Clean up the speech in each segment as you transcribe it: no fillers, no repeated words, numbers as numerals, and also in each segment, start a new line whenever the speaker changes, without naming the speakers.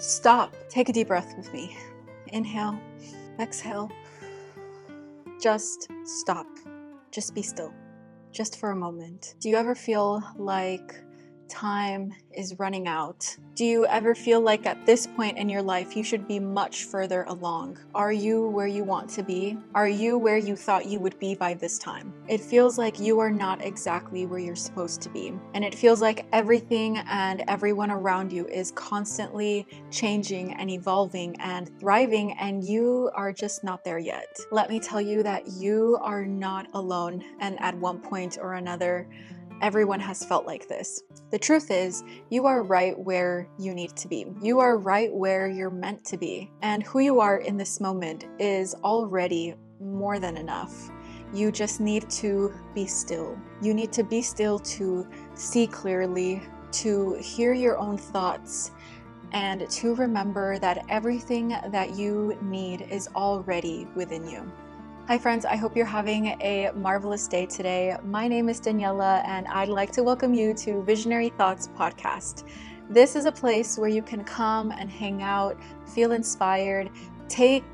Stop. Take a deep breath with me. Inhale, exhale. Just stop. Just be still. Just for a moment. Do you ever feel like time is running out? Do you ever feel like at this point in your life you should be much further along? Are you where you want to be? Are you where you thought you would be by this time? It feels like you are not exactly where you're supposed to be. And it feels like everything and everyone around you is constantly changing and evolving and thriving, and you are just not there yet. Let me tell you that you are not alone, and at one point or another, everyone has felt like this. The truth is, you are right where you need to be. You are right where you're meant to be. And who you are in this moment is already more than enough. You just need to be still. You need to be still to see clearly, to hear your own thoughts, and to remember that everything that you need is already within you. Hi friends, I hope you're having a marvelous day today. My name is Daniela and I'd like to welcome you to Visionary Thoughts Podcast. This is a place where you can come and hang out, feel inspired, take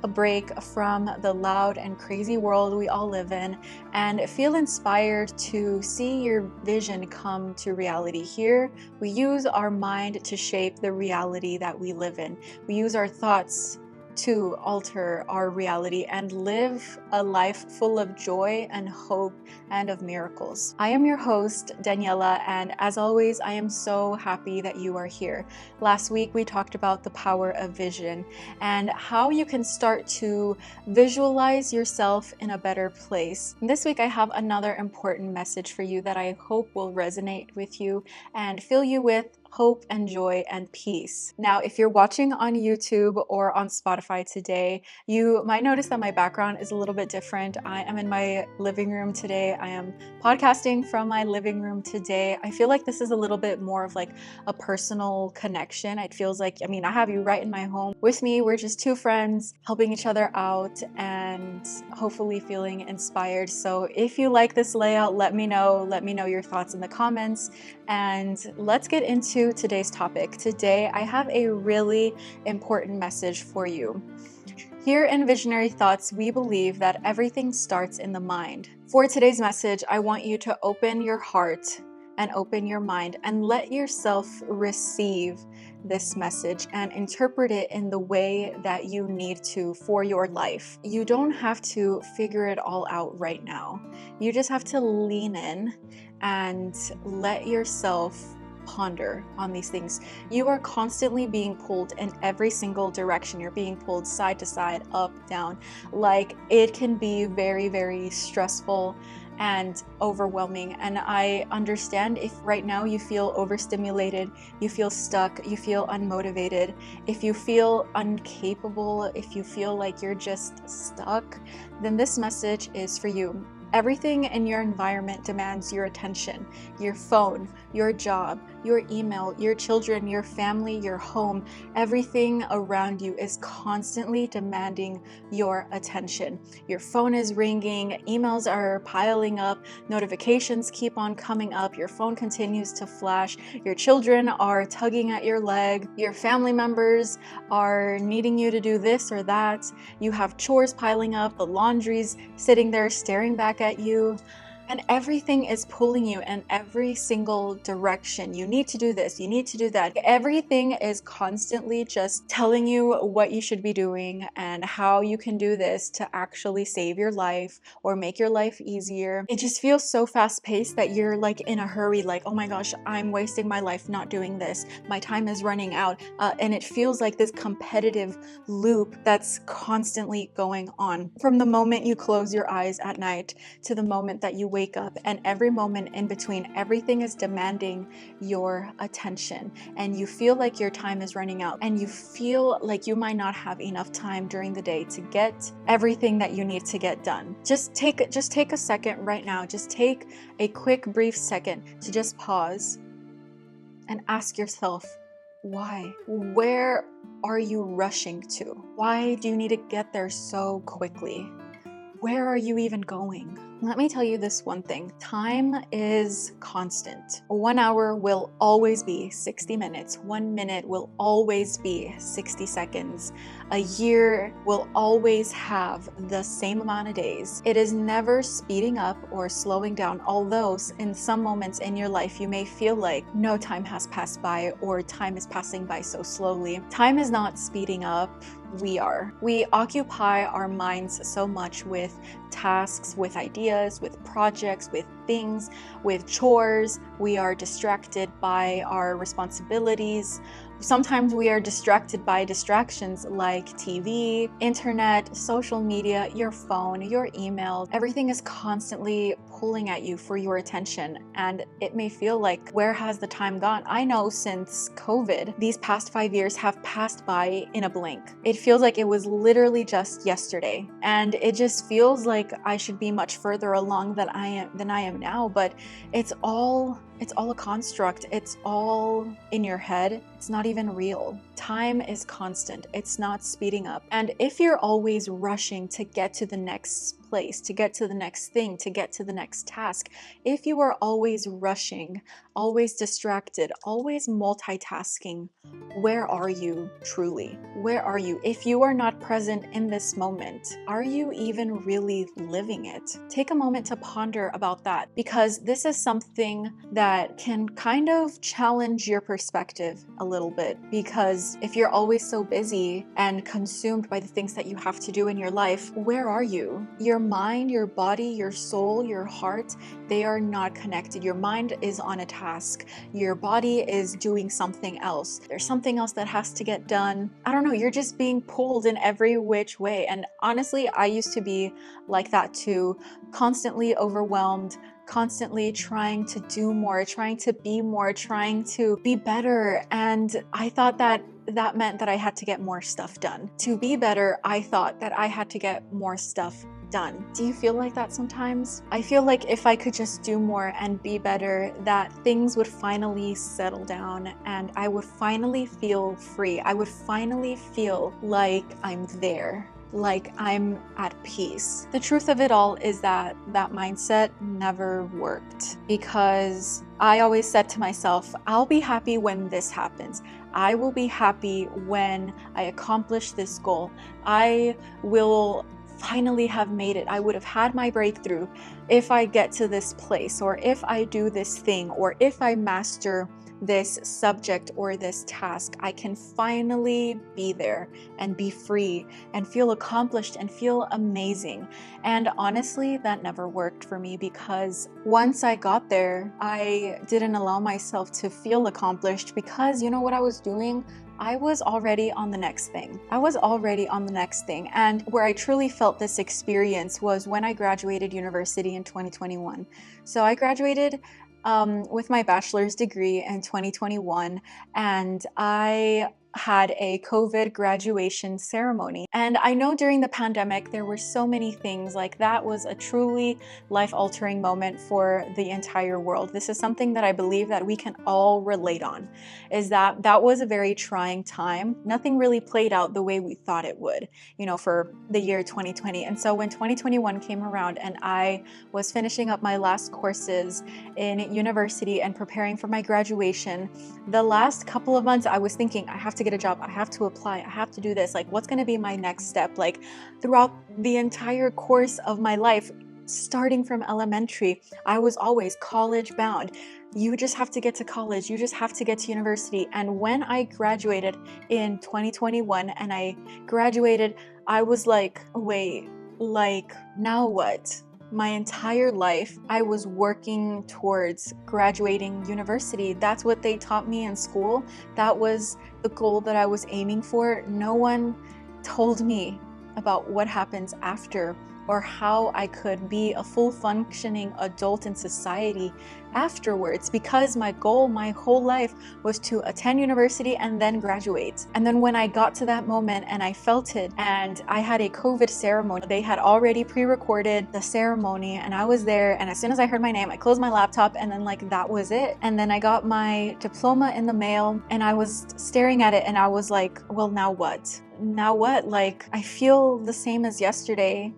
a break from the loud and crazy world we all live in, and feel inspired to see your vision come to reality. Here, we use our mind to shape the reality that we live in. We use our thoughts to alter our reality and live a life full of joy and hope and of miracles. I am your host, Daniela, and as always, I am so happy that you are here. Last week, we talked about the power of vision and how you can start to visualize yourself in a better place. And this week, I have another important message for you that I hope will resonate with you and fill you with hope and joy and peace. Now, if you're watching on YouTube or on Spotify today, you might notice that my background is a little bit different. I am in my living room today. I am podcasting from my living room today. I feel like this is a little bit more of like a personal connection. It feels like, I have you right in my home with me. We're just two friends helping each other out and hopefully feeling inspired. So if you like this layout, let me know. Let me know your thoughts in the comments. And let's get into today's topic. Today, I have a really important message for you. Here in Visionary Thoughts, we believe that everything starts in the mind. For today's message, I want you to open your heart and open your mind and let yourself receive this message and interpret it in the way that you need to for your life. You don't have to figure it all out right now. You just have to lean in and let yourself ponder on these things. You are constantly being pulled in every single direction. You're being pulled side to side, up, down. Like, it can be very, very stressful and overwhelming. And I understand if right now you feel overstimulated, you feel stuck, you feel unmotivated, if you feel incapable, if you feel like you're just stuck, then this message is for you. Everything in your environment demands your attention. Your phone, your job, your email, your children, your family, your home, everything around you is constantly demanding your attention. Your phone is ringing, emails are piling up, notifications keep on coming up, your phone continues to flash, your children are tugging at your leg, your family members are needing you to do this or that, you have chores piling up, the laundry's sitting there staring back at you, and everything is pulling you in every single direction. You need to do this, you need to do that. Everything is constantly just telling you what you should be doing and how you can do this to actually save your life or make your life easier. It just feels so fast paced that you're like in a hurry, like, oh my gosh, I'm wasting my life not doing this. My time is running out. And it feels like this competitive loop that's constantly going on. From the moment you close your eyes at night to the moment that you wake up, and every moment in between, everything is demanding your attention, and you feel like your time is running out, and you feel like you might not have enough time during the day to get everything that you need to get done. Just take a second right now. Just take a quick, brief second to just pause and ask yourself, why? Where are you rushing to? Why do you need to get there so quickly? Where are you even going? Let me tell you this one thing. Time is constant. 1 hour will always be 60 minutes. 1 minute will always be 60 seconds. A year will always have the same amount of days. It is never speeding up or slowing down, although in some moments in your life you may feel like no time has passed by or time is passing by so slowly. Time is not speeding up. We are. We occupy our minds so much with tasks, with ideas, with projects, with things, with chores. We are distracted by our responsibilities. Sometimes we are distracted by distractions like TV, internet, social media, your phone, your email. Everything is constantly pulling at you for your attention, and it may feel like, where has the time gone? I know since COVID, these past 5 years have passed by in a blink. It feels like it was literally just yesterday, and it just feels like I should be much further along than I am now, but it's all a construct. It's all in your head. It's not even real. Time is constant. It's not speeding up. And if you're always rushing to get to the next place, to get to the next thing, to get to the next task, if you are always rushing, always distracted, always multitasking, where are you truly? Where are you? If you are not present in this moment, are you even really living it? Take a moment to ponder about that, because this is something that can kind of challenge your perspective a little bit. Because if you're always so busy and consumed by the things that you have to do in your life, where are you? Your mind, your body, your soul, your heart, they are not connected. Your mind is on a task. Your body is doing something else. There's something else that has to get done. I don't know, you're just being pulled in every which way. And honestly, I used to be like that too, constantly overwhelmed, constantly trying to do more, trying to be more, trying to be better. And I thought that meant that I had to get more stuff done. To be better, I thought that I had to get more stuff done. Do you feel like that sometimes? I feel like if I could just do more and be better, that things would finally settle down and I would finally feel free. I would finally feel like I'm there, like I'm at peace. The truth of it all is that that mindset never worked, because I always said to myself, I'll be happy when this happens. I will be happy when I accomplish this goal. I will finally have made it. I would have had my breakthrough if I get to this place, or if I do this thing, or if I master this subject or this task. I can finally be there and be free and feel accomplished and feel amazing. And honestly, that never worked for me, because once I got there, I didn't allow myself to feel accomplished, because you know what I was doing? I was already on the next thing. And where I truly felt this experience was when I graduated university in 2021. So I graduated with my bachelor's degree in 2021, and I had a COVID graduation ceremony. And I know during the pandemic, there were so many things, like that was a truly life-altering moment for the entire world. This is something that I believe that we can all relate on, is that that was a very trying time. Nothing really played out the way we thought it would, for the year 2020. And so when 2021 came around and I was finishing up my last courses in university and preparing for my graduation, the last couple of months I was thinking, I have to get a job, I have to apply, I have to do this, like what's going to be my next step? Like throughout the entire course of my life, starting from elementary, I was always college bound. You just have to get to college, you just have to get to university. And when I graduated in 2021 and I graduated, I was like, wait, like now what? My entire life, I was working towards graduating university. That's what they taught me in school. That was the goal that I was aiming for. No one told me about what happens after, or how I could be a full functioning adult in society afterwards, because my goal my whole life was to attend university and then graduate. And then when I got to that moment and I felt it, and I had a COVID ceremony, they had already pre-recorded the ceremony and I was there, and as soon as I heard my name, I closed my laptop, and then like that was it. And then I got my diploma in the mail and I was staring at it and I was like, well, now what? Like I feel the same as yesterday,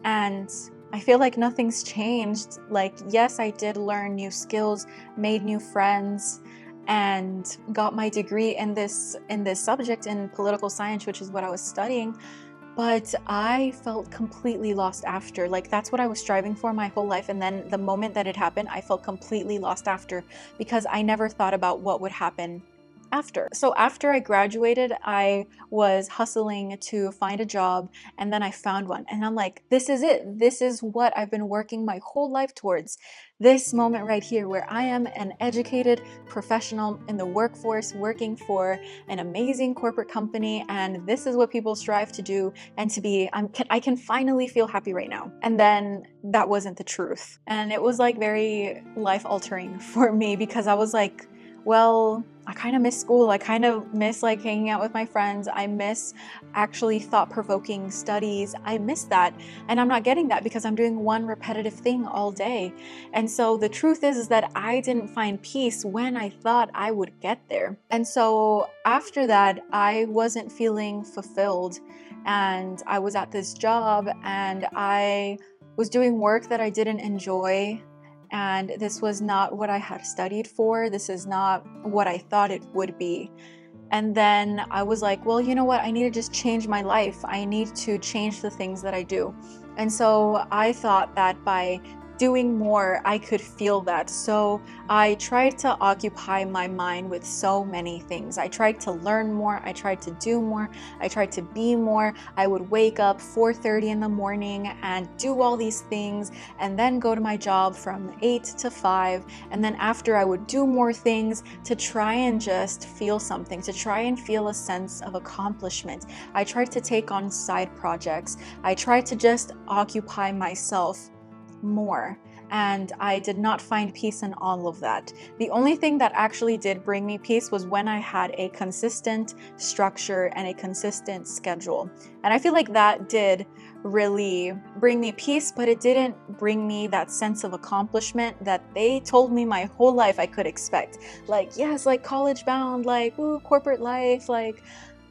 and I feel like nothing's changed. Like, yes, I did learn new skills, made new friends, and got my degree in this subject in political science, which is what I was studying. But I felt completely lost after. Like, that's what I was striving for my whole life. And then the moment that it happened, I felt completely lost after, because I never thought about what would happen after. So after I graduated, I was hustling to find a job, and then I found one. And I'm like, this is it. This is what I've been working my whole life towards. This moment right here, where I am an educated professional in the workforce working for an amazing corporate company, and this is what people strive to do and to be. I can finally feel happy right now. And then that wasn't the truth. And it was like very life altering for me, because I was like, well, I kind of miss school. I kind of miss like hanging out with my friends. I miss actually thought-provoking studies. I miss that. And I'm not getting that because I'm doing one repetitive thing all day. And so the truth is that I didn't find peace when I thought I would get there. And so after that, I wasn't feeling fulfilled. And I was at this job and I was doing work that I didn't enjoy. And this was not what I had studied for. This is not what I thought it would be. And then I was like, well, you know what? I need to just change my life. I need to change the things that I do. And so I thought that by doing more, I could feel that. So I tried to occupy my mind with so many things. I tried to learn more. I tried to do more. I tried to be more. I would wake up 4:30 in the morning and do all these things, and then go to my job from 8 to 5. And then after, I would do more things to try and just feel something, to try and feel a sense of accomplishment. I tried to take on side projects. I tried to just occupy myself more, and I did not find peace in all of that. The only thing that actually did bring me peace was when I had a consistent structure and a consistent schedule. And I feel like that did really bring me peace, but it didn't bring me that sense of accomplishment that they told me my whole life I could expect. Like, yes, like college bound, like, ooh, corporate life, like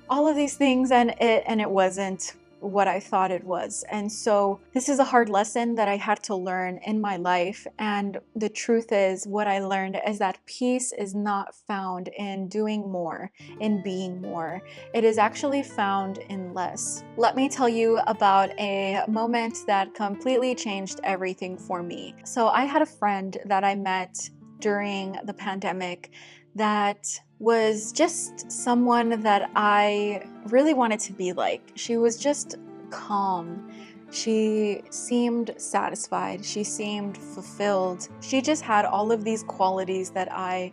all of these things, and it wasn't what I thought it was. And so this is a hard lesson that I had to learn in my life. And the truth is, what I learned is that peace is not found in doing more, in being more. It is actually found in less. Let me tell you about a moment that completely changed everything for me. So I had a friend that I met during the pandemic that was just someone that I really wanted to be like. She was just calm. She seemed satisfied. She seemed fulfilled. She just had all of these qualities that I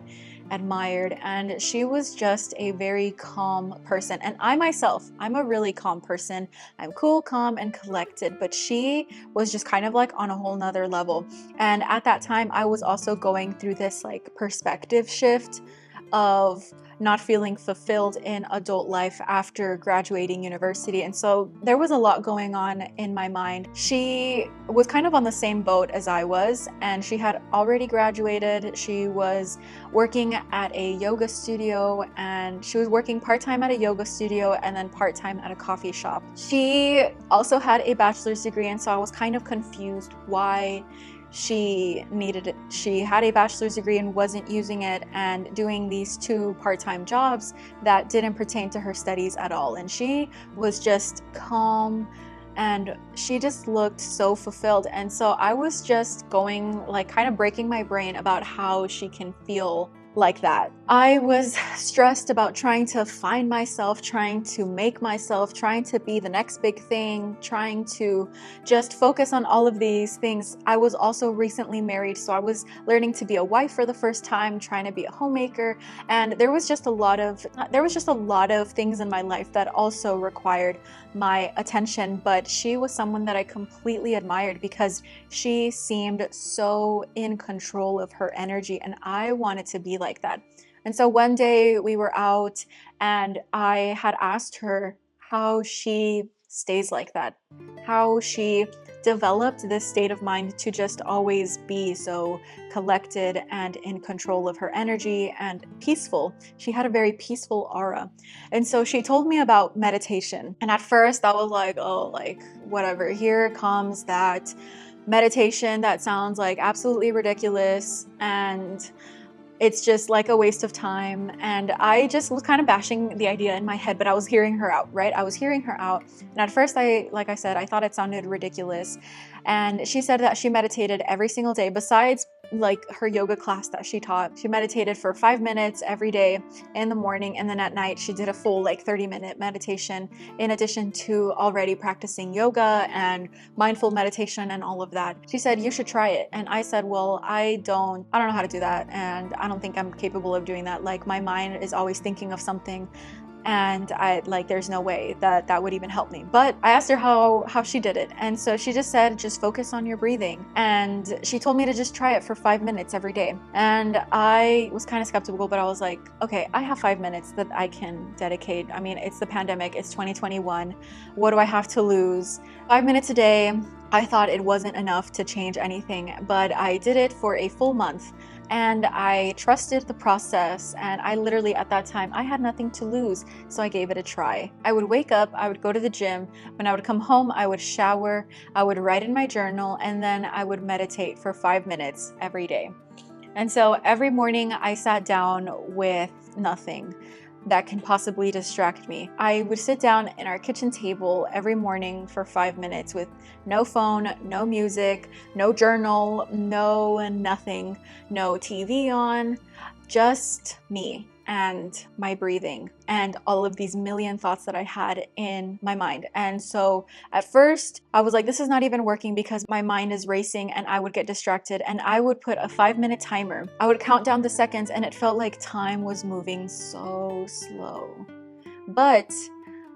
admired, and she was just a very calm person. And I myself, I'm a really calm person. I'm cool, calm, and collected, but she was just kind of like on a whole nother level. And at that time, I was also going through this like perspective shift of not feeling fulfilled in adult life after graduating university. And so there was a lot going on in my mind. She was kind of on the same boat as I was, and she had already graduated. She was working at a yoga studio, and she was working part-time at a yoga studio and then part-time at a coffee shop. She also had a bachelor's degree, and so I was kind of confused why she needed it. She had a bachelor's degree and wasn't using it, and doing these two part-time jobs that didn't pertain to her studies at all. And she was just calm, and she just looked so fulfilled. And so I was just going, like, kind of breaking my brain about how she can feel like that. I was stressed about trying to find myself, trying to make myself, trying to be the next big thing, trying to just focus on all of these things. I was also recently married, so I was learning to be a wife for the first time, trying to be a homemaker, and there was just a lot of things in my life that also required my attention. But she was someone that I completely admired because she seemed so in control of her energy, and I wanted to be like that. And so one day we were out, and I had asked her how she stays like that, how she developed this state of mind to just always be so collected and in control of her energy and peaceful. She had a very peaceful aura. And so she told me about meditation. And at first I was like, oh, like whatever, here comes that meditation that sounds like absolutely ridiculous and it's just like a waste of time. And I just was kind of bashing the idea in my head, but I was hearing her out, right? I was hearing her out. And at first, like I said, I thought it sounded ridiculous. And she said that she meditated every single day, besides like her yoga class that she taught. She meditated for 5 minutes every day in the morning, and then at night she did a full like 30-minute meditation in addition to already practicing yoga and mindful meditation and all of that. She said, you should try it. And I said, well, I don't know how to do that, and I don't think I'm capable of doing that. Like, my mind is always thinking of something, and there's no way that would even help me. But I asked her how she did it, and so she just said, just focus on your breathing. And she told me to just try it for 5 minutes every day. And I was kind of skeptical, but I was like, okay, I have 5 minutes that I can dedicate. I mean, it's the pandemic, it's 2021. What do I have to lose? 5 minutes a day. I thought it wasn't enough to change anything, but I did it for a full month. And I trusted the process, and I literally, at that time, I had nothing to lose, so I gave it a try. I would wake up, I would go to the gym. When I would come home, I would shower, I would write in my journal, and then I would meditate for 5 minutes every day. And so every morning I sat down with nothing that can possibly distract me. I would sit down in our kitchen table every morning for 5 minutes with no phone, no music, no journal, no nothing, no TV on, just me and my breathing and all of these million thoughts that I had in my mind. And so at first I was like, this is not even working because my mind is racing and I would get distracted, and I would put a 5-minute timer. I would count down the seconds and it felt like time was moving so slow. But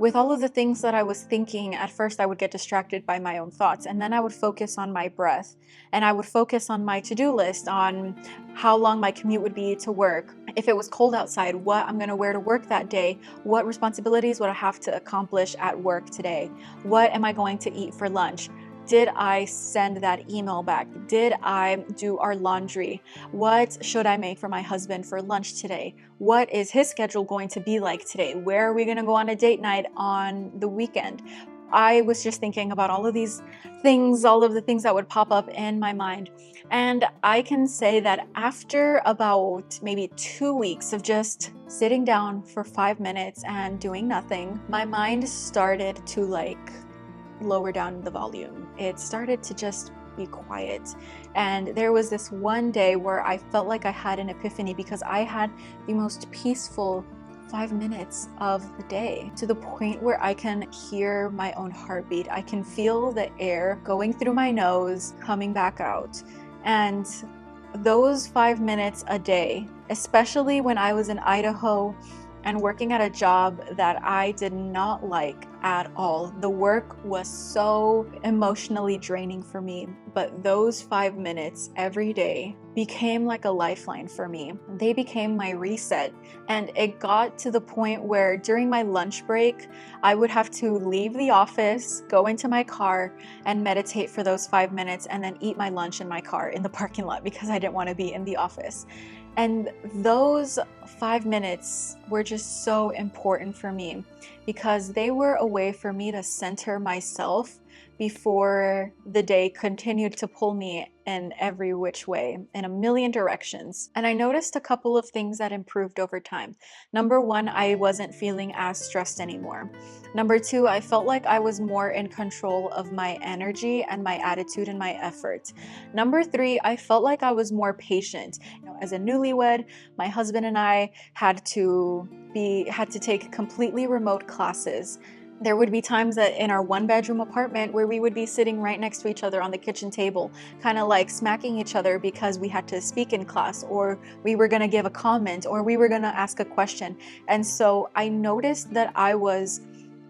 with all of the things that I was thinking, at first I would get distracted by my own thoughts, and then I would focus on my breath, and I would focus on my to-do list, on how long my commute would be to work, if it was cold outside, what I'm going to wear to work that day, what responsibilities would I have to accomplish at work today, what am I going to eat for lunch, did I send that email back, did I do our laundry, what should I make for my husband for lunch today, what is his schedule going to be like today, where are we going to go on a date night on the weekend. I was just thinking about all of these things, all of the things that would pop up in my mind. And I can say that after about maybe 2 weeks of just sitting down for 5 minutes and doing nothing, my mind started to lower down the volume. It started to just be quiet. And there was this one day where I felt like I had an epiphany, because I had the most peaceful 5 minutes of the day, to the point where I can hear my own heartbeat. I can feel the air going through my nose, coming back out. And those 5 minutes a day, especially when I was in Idaho and working at a job that I did not like at all. The work was so emotionally draining for me, but those 5 minutes every day became like a lifeline for me. They became my reset. And it got to the point where during my lunch break, I would have to leave the office, go into my car, and meditate for those 5 minutes, and then eat my lunch in my car in the parking lot because I didn't want to be in the office. And those 5 minutes were just so important for me, because they were a way for me to center myself before the day continued to pull me in every which way, in a million directions. And I noticed a couple of things that improved over time. Number one, I wasn't feeling as stressed anymore. Number two, I felt like I was more in control of my energy and my attitude and my effort. Number three, I felt like I was more patient. As a newlywed, my husband and I had to take completely remote classes. There would be times that in our 1-bedroom apartment where we would be sitting right next to each other on the kitchen table, kind of like smacking each other because we had to speak in class, or we were going to give a comment, or we were going to ask a question. And so I noticed that I was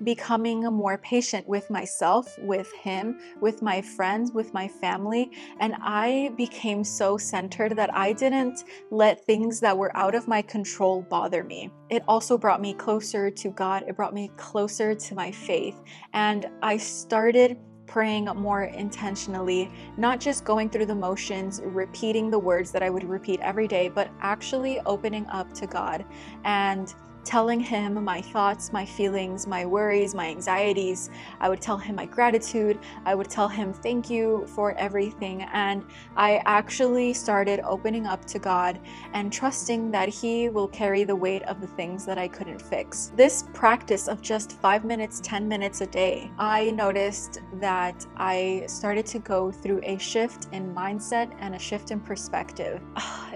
becoming more patient with myself, with him, with my friends, with my family. And I became so centered that I didn't let things that were out of my control bother me. It also brought me closer to God. It brought me closer to my faith. And I started praying more intentionally, not just going through the motions, repeating the words that I would repeat every day, but actually opening up to God and telling him my thoughts, my feelings, my worries, my anxieties. I would tell him my gratitude. I would tell him thank you for everything. And I actually started opening up to God and trusting that He will carry the weight of the things that I couldn't fix. This practice of just 5 minutes, 10 minutes a day, I noticed that I started to go through a shift in mindset and a shift in perspective.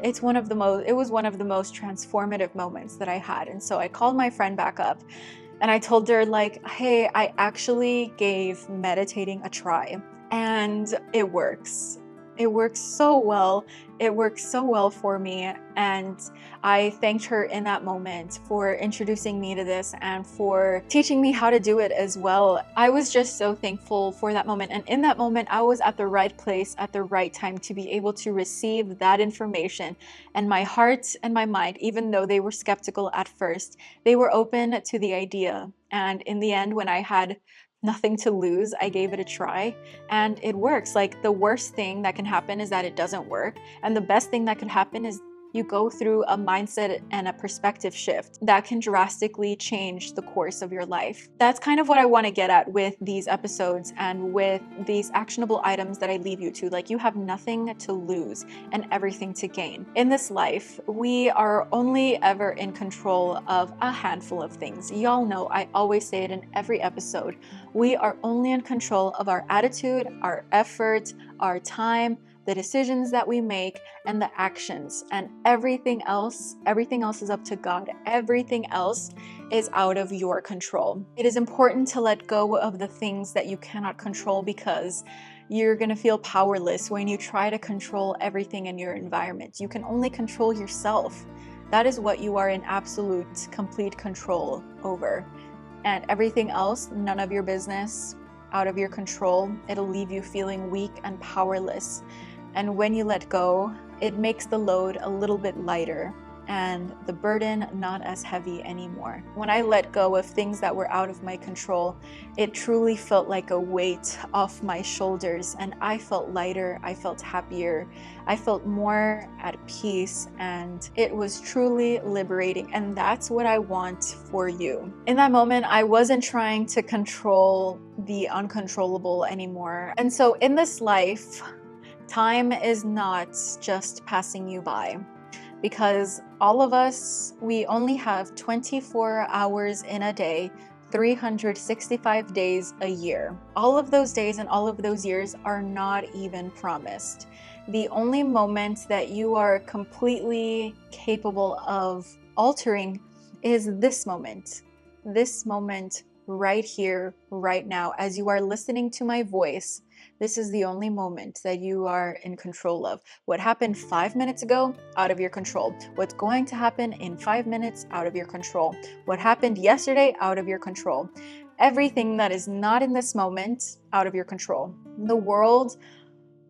It was one of the most transformative moments that I had. And so I called my friend back up and I told her, like, hey, I actually gave meditating a try and it works. It works so well. It works so well for me. And I thanked her in that moment for introducing me to this and for teaching me how to do it as well. I was just so thankful for that moment. And in that moment, I was at the right place at the right time to be able to receive that information. And my heart and my mind, even though they were skeptical at first, they were open to the idea. And in the end, when I had nothing to lose, I gave it a try and it works. Like, the worst thing that can happen is that it doesn't work. And the best thing that could happen is you go through a mindset and a perspective shift that can drastically change the course of your life. That's kind of what I want to get at with these episodes and with these actionable items that I leave you to. Like, you have nothing to lose and everything to gain. In this life, we are only ever in control of a handful of things. Y'all know I always say it in every episode. We are only in control of our attitude, our effort, our time, the decisions that we make, and the actions. And everything else is up to God. Everything else is out of your control. It is important to let go of the things that you cannot control, because you're going to feel powerless when you try to control everything in your environment. You can only control yourself. That is what you are in absolute, complete control over. And everything else, none of your business, out of your control. It'll leave you feeling weak and powerless. And when you let go, it makes the load a little bit lighter and the burden not as heavy anymore. When I let go of things that were out of my control, it truly felt like a weight off my shoulders, and I felt lighter, I felt happier, I felt more at peace, and it was truly liberating. And that's what I want for you. In that moment, I wasn't trying to control the uncontrollable anymore. And so in this life, time is not just passing you by, because all of us, we only have 24 hours in a day, 365 days a year. All of those days and all of those years are not even promised. The only moment that you are completely capable of altering is this moment right here, right now, as you are listening to my voice. This is the only moment that you are in control of. What happened 5 minutes ago, out of your control. What's going to happen in 5 minutes, out of your control. What happened yesterday, out of your control. Everything that is not in this moment, out of your control. The world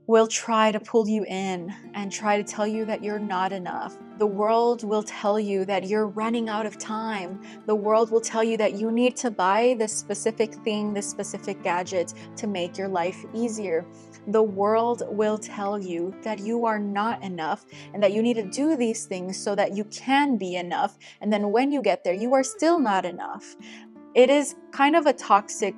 will try to pull you in and try to tell you that you're not enough. The world will tell you that you're running out of time. The world will tell you that you need to buy this specific thing, this specific gadget to make your life easier. The world will tell you that you are not enough and that you need to do these things so that you can be enough. And then when you get there, you are still not enough. It is kind of a toxic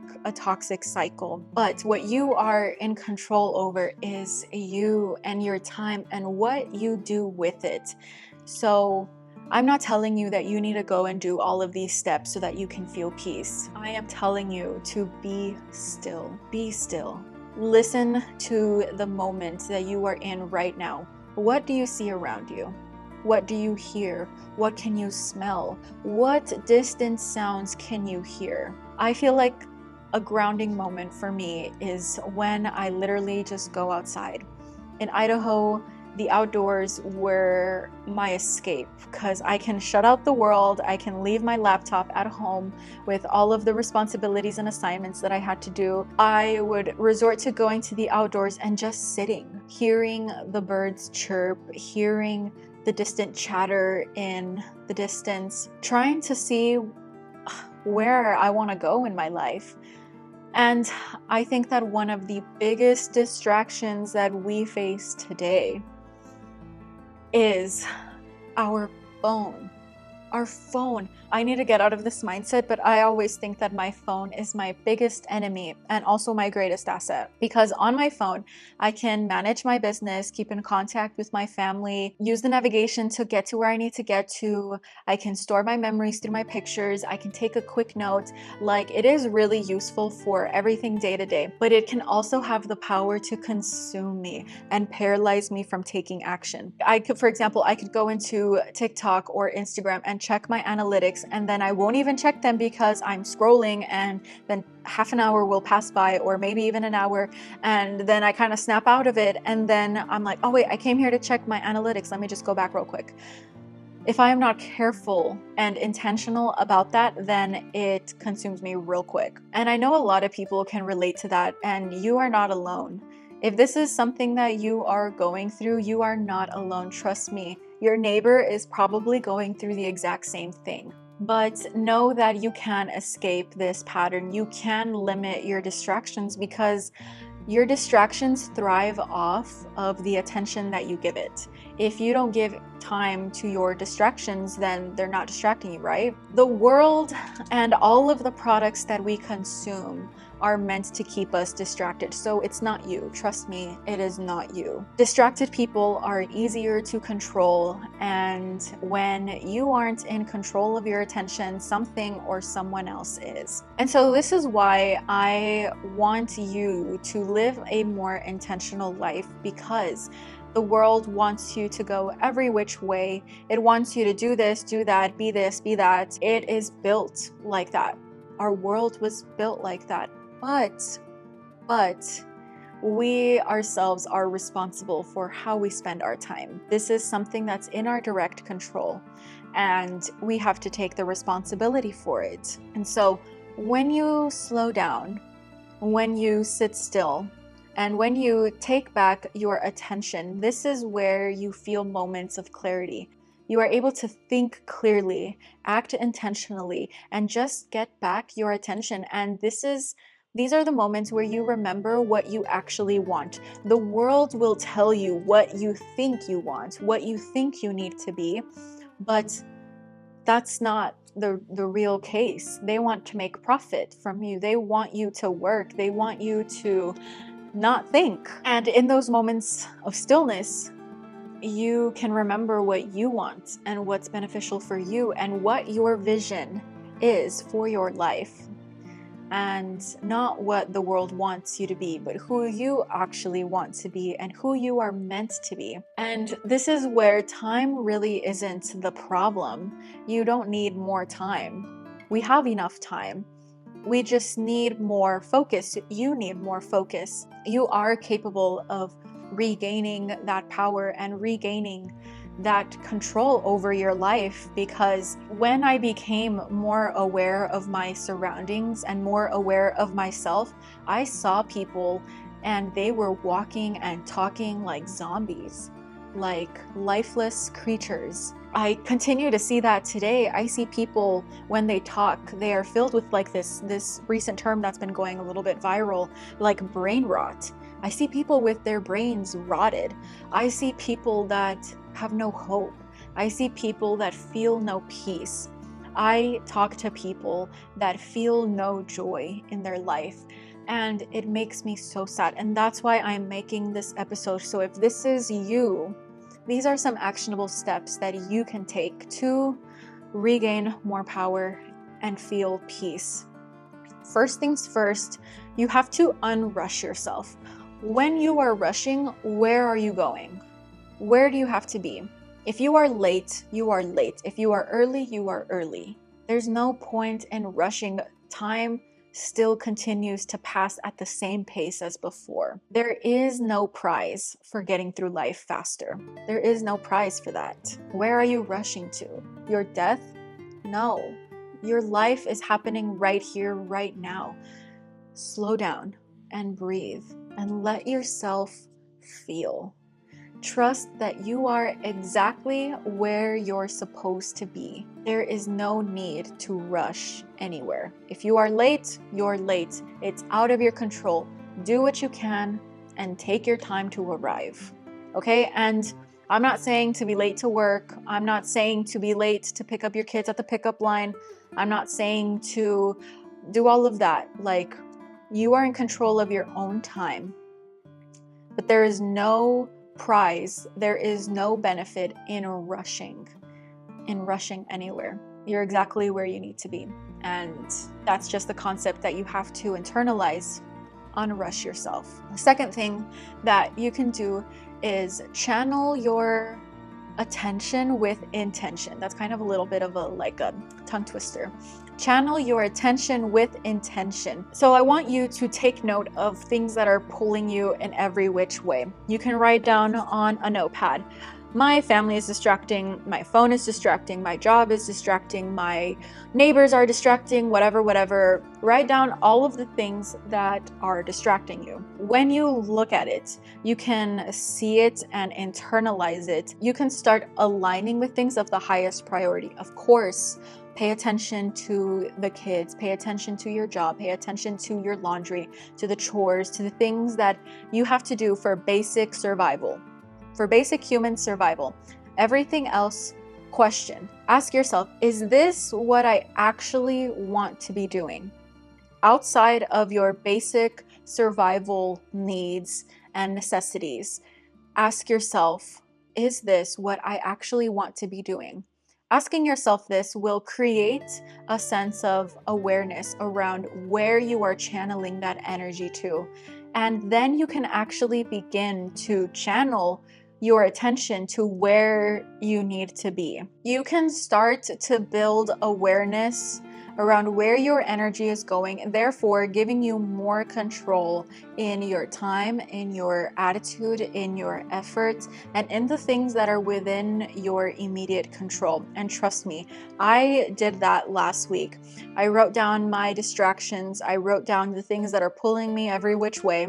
cycle, but what you are in control over is you and your time and what you do with it. So I'm not telling you that you need to go and do all of these steps so that you can feel peace. I am telling you to be still. Be still. Listen to the moment that you are in right now. What do you see around you? What do you hear? What can you smell? What distant sounds can you hear? I feel like a grounding moment for me is when I literally just go outside. In Idaho, the outdoors were my escape, because I can shut out the world. I can leave my laptop at home with all of the responsibilities and assignments that I had to do. I would resort to going to the outdoors and just sitting, hearing the birds chirp, hearing the distant chatter in the distance, trying to see where I want to go in my life. And I think that one of the biggest distractions that we face today is our phone. Our phone. I need to get out of this mindset, but I always think that my phone is my biggest enemy and also my greatest asset, because on my phone, I can manage my business, keep in contact with my family, use the navigation to get to where I need to get to. I can store my memories through my pictures. I can take a quick note. Like, it is really useful for everything day to day, but it can also have the power to consume me and paralyze me from taking action. For example, I could go into TikTok or Instagram and check my analytics, and then I won't even check them because I'm scrolling, and then half an hour will pass by, or maybe even an hour, and then I kind of snap out of it, and then I'm like, oh wait, I came here to check my analytics, let me just go back real quick. If I am not careful and intentional about that, then it consumes me real quick. And I know a lot of people can relate to that, and you are not alone. If this is something that you are going through, you are not alone. Trust me, your neighbor is probably going through the exact same thing. But know that you can escape this pattern. You can limit your distractions, because your distractions thrive off of the attention that you give it. If you don't give time to your distractions, then they're not distracting you, right? The world and all of the products that we consume are meant to keep us distracted. So it's not you. Trust me, it is not you. Distracted people are easier to control, and when you aren't in control of your attention, something or someone else is. And so this is why I want you to live a more intentional life, because the world wants you to go every which way. It wants you to do this, do that, be this, be that. It is built like that. Our world was built like that. But we ourselves are responsible for how we spend our time. This is something that's in our direct control, and we have to take the responsibility for it. And so when you slow down, when you sit still, and when you take back your attention, this is where you feel moments of clarity. You are able to think clearly, act intentionally, and just get back your attention. And these are the moments where you remember what you actually want. The world will tell you what you think you want, what you think you need to be, but that's not the real case. They want to make profit from you. They want you to work. They want you to not think. And in those moments of stillness, you can remember what you want and what's beneficial for you and what your vision is for your life. And not what the world wants you to be, but who you actually want to be and who you are meant to be. And this is where time really isn't the problem. You don't need more time. We have enough time. We just need more focus. You need more focus. You are capable of regaining that power and regaining that control over your life, because when I became more aware of my surroundings and more aware of myself, I saw people and they were walking and talking like zombies, like lifeless creatures. I continue to see that today. I see people, when they talk, they are filled with like this recent term that's been going a little bit viral, like brain rot. I see people with their brains rotted. I see people that have no hope. I see people that feel no peace. I talk to people that feel no joy in their life, and it makes me so sad. And that's why I'm making this episode. So if this is you, these are some actionable steps that you can take to regain more power and feel peace. First things first, you have to unrush yourself. When you are rushing, where are you going? Where do you have to be? If you are late, you are late. If you are early, you are early. There's no point in rushing. Time still continues to pass at the same pace as before. There is no prize for getting through life faster. There is no prize for that. Where are you rushing to? Your death? No. Your life is happening right here, right now. Slow down and breathe and let yourself feel. Trust that you are exactly where you're supposed to be. There is no need to rush anywhere. If you are late, you're late. It's out of your control. Do what you can and take your time to arrive. Okay? And I'm not saying to be late to work. I'm not saying to be late to pick up your kids at the pickup line. I'm not saying to do all of that. Like, you are in control of your own time. But there is no prize, there is no benefit in rushing anywhere. You're exactly where you need to be. And that's just the concept that you have to internalize. Unrush yourself. The second thing that you can do is channel your attention with intention. That's kind of a little bit of a tongue twister. Channel your attention with intention. So I want you to take note of things that are pulling you in every which way. You can write down on a notepad, my family is distracting, my phone is distracting, my job is distracting, my neighbors are distracting, whatever. Write down all of the things that are distracting you. When you look at it, you can see it and internalize it. You can start aligning with things of the highest priority. Of course, pay attention to the kids, pay attention to your job, pay attention to your laundry, to the chores, to the things that you have to do for basic survival. For basic human survival. Everything else, question. Ask yourself, is this what I actually want to be doing? Outside of your basic survival needs and necessities, ask yourself, is this what I actually want to be doing? Asking yourself this will create a sense of awareness around where you are channeling that energy to. And then you can actually begin to channel your attention to where you need to be. You can start to build awareness around where your energy is going, and therefore giving you more control in your time, in your attitude, in your efforts, and in the things that are within your immediate control. And trust me, I did that last week. I wrote down my distractions. I wrote down the things that are pulling me every which way.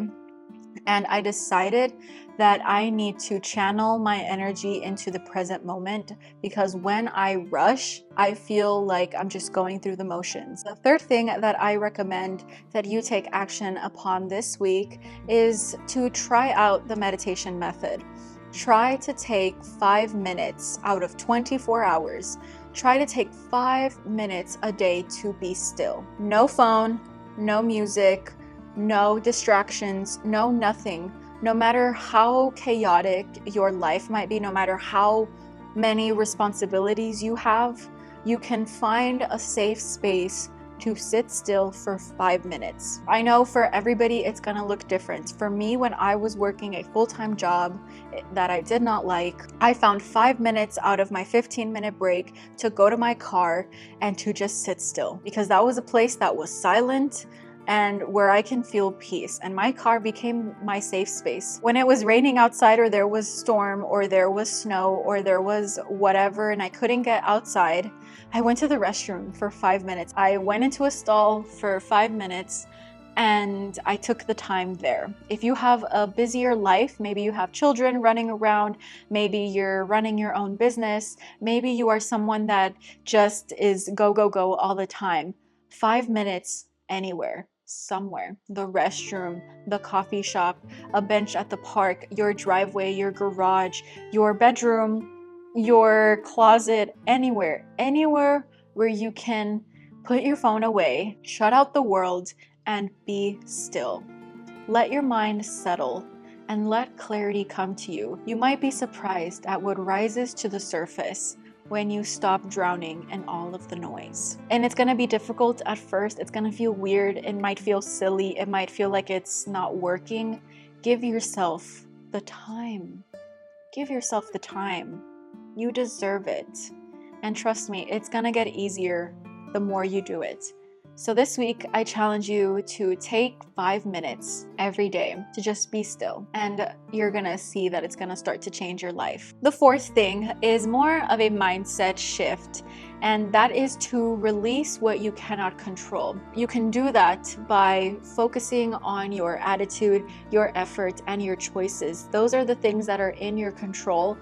And I decided that I need to channel my energy into the present moment, because when I rush, I feel like I'm just going through the motions. The third thing that I recommend that you take action upon this week is to try out the meditation method. Try to take 5 minutes out of 24 hours. Try to take 5 minutes a day to be still. No phone, no music, no distractions, no nothing. No matter how chaotic your life might be, no matter how many responsibilities you have, you can find a safe space to sit still for 5 minutes. I know for everybody it's gonna look different. For me, when I was working a full-time job that I did not like, I found 5 minutes out of my 15-minute break to go to my car and to just sit still, because that was a place that was silent and where I can feel peace. And my car became my safe space. When it was raining outside, or there was storm, or there was snow, or there was whatever, and I couldn't get outside, I went to the restroom for 5 minutes. I went into a stall for 5 minutes and I took the time there. If you have a busier life, maybe you have children running around, maybe you're running your own business, maybe you are someone that just is go, go, go all the time. 5 minutes anywhere, somewhere. The restroom, the coffee shop, a bench at the park, your driveway, your garage, your bedroom, your closet, anywhere where you can put your phone away, shut out the world, and be still. Let your mind settle and let clarity come to you. You might be surprised at what rises to the surface when you stop drowning in all of the noise. And it's gonna be difficult at first. It's gonna feel weird. It might feel silly. It might feel like it's not working. Give yourself the time. Give yourself the time. You deserve it. And trust me, it's gonna get easier the more you do it. So this week, I challenge you to take 5 minutes every day to just be still, and you're gonna see that it's gonna start to change your life. The fourth thing is more of a mindset shift, and that is to release what you cannot control. You can do that by focusing on your attitude, your effort, and your choices. Those are the things that are in your control.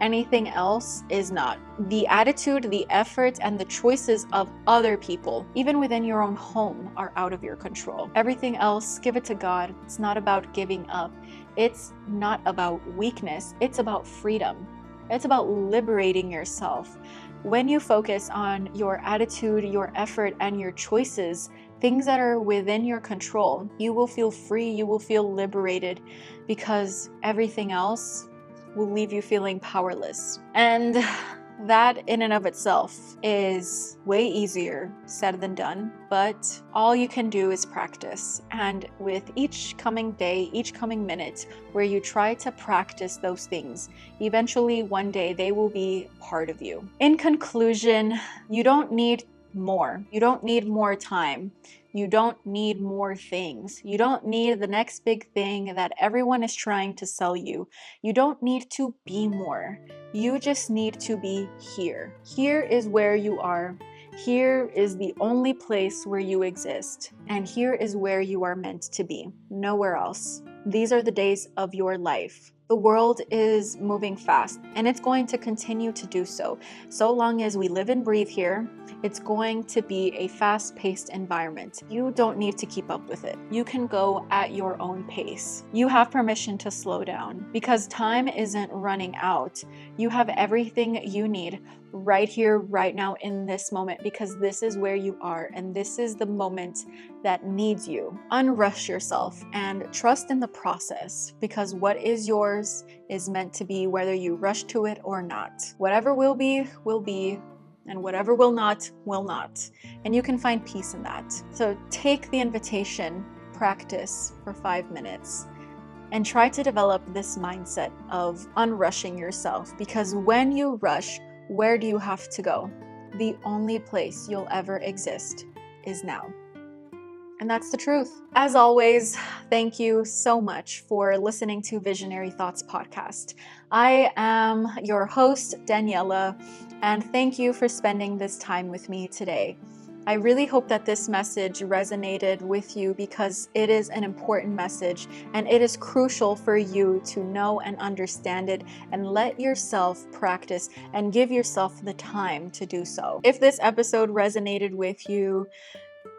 Anything else is not. The attitude, the effort, and the choices of other people, even within your own home, are out of your control. Everything else, give it to God. It's not about giving up. It's not about weakness. It's about freedom. It's about liberating yourself. When you focus on your attitude, your effort, and your choices, things that are within your control, you will feel free, you will feel liberated, because everything else will leave you feeling powerless. And that in and of itself is way easier said than done, but all you can do is practice. And with each coming day, each coming minute, where you try to practice those things, eventually one day they will be part of you. In conclusion, you don't need more. You don't need more time. You don't need more things. You don't need the next big thing that everyone is trying to sell you. You don't need to be more. You just need to be here. Here is where you are. Here is the only place where you exist. And here is where you are meant to be. Nowhere else. These are the days of your life. The world is moving fast, and it's going to continue to do so. So long as we live and breathe here, it's going to be a fast-paced environment. You don't need to keep up with it. You can go at your own pace. You have permission to slow down, because time isn't running out. You have everything you need right here, right now, in this moment, because this is where you are, and this is the moment that needs you. Unrush yourself and trust in the process, because what is yours is meant to be, whether you rush to it or not. Whatever will be, and whatever will not, will not. And you can find peace in that. So take the invitation, practice for 5 minutes, and try to develop this mindset of unrushing yourself, because when you rush, where do you have to go? The only place you'll ever exist is now. And that's the truth. As always, thank you so much for listening to Visionary Thoughts Podcast. I am your host, Daniela, and thank you for spending this time with me today. I really hope that this message resonated with you, because it is an important message and it is crucial for you to know and understand it, and let yourself practice and give yourself the time to do so. If this episode resonated with you,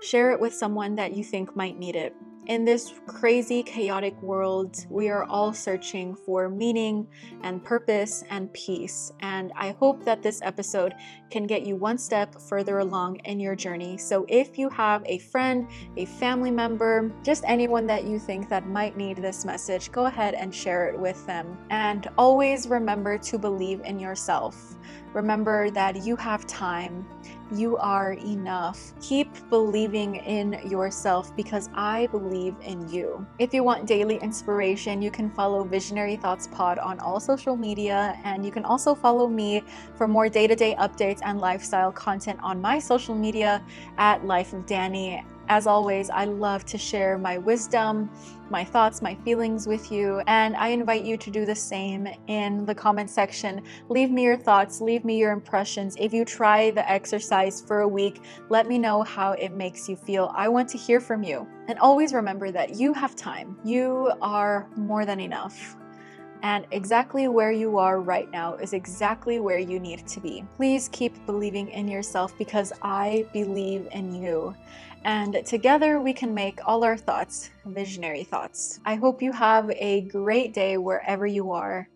share it with someone that you think might need it. In this crazy, chaotic world, we are all searching for meaning and purpose and peace. And I hope that this episode can get you one step further along in your journey. So if you have a friend, a family member, just anyone that you think that might need this message, go ahead and share it with them. And always remember to believe in yourself. Remember that you have time. You are enough. Keep believing in yourself, because I believe in you. If you want daily inspiration, you can follow Visionary Thoughts Pod on all social media, and you can also follow me for more day-to-day updates and lifestyle content on my social media at Life of Danny. As always, I love to share my wisdom, my thoughts, my feelings with you, and I invite you to do the same in the comment section. Leave me your thoughts, leave me your impressions. If you try the exercise for a week, let me know how it makes you feel. I want to hear from you. And always remember that you have time. You are more than enough. And exactly where you are right now is exactly where you need to be. Please keep believing in yourself, because I believe in you. And together we can make all our thoughts visionary thoughts. I hope you have a great day wherever you are.